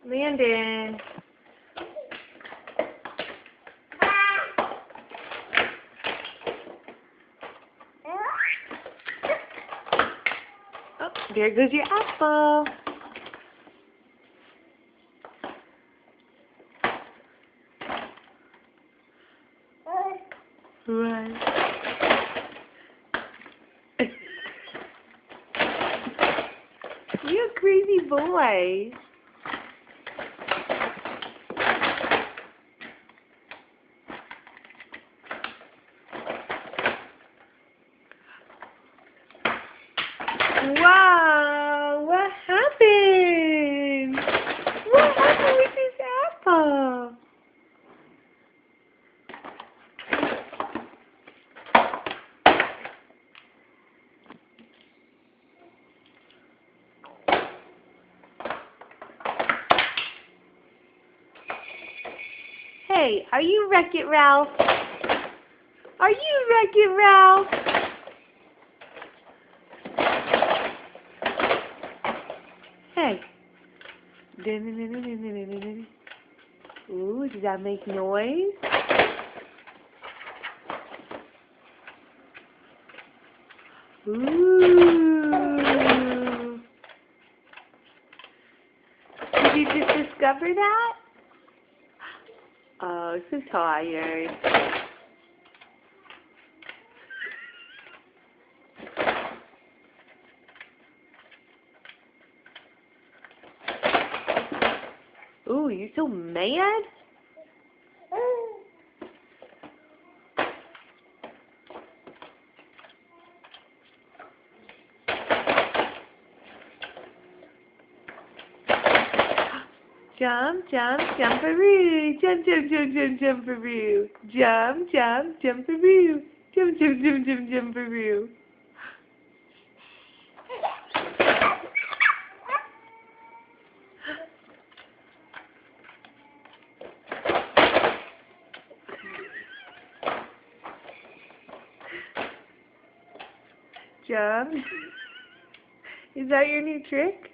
Landon. Oh, there goes your apple. Right. You crazy boy. Wow, what happened? What happened with this apple? Hey, are you Wreck-It Ralph? Are you Wreck-It Ralph? Hey. Ooh, does that make noise? Ooh. Did you just discover that? Oh, so tired. Ooh, you're so mad? Jump, jump, jumperoo. Jump, jump, jump, jump, jumperoo. Jump, jump, jumperoo. Jump, jump, jump, jump, jumperoo. Jump. Is that your new trick?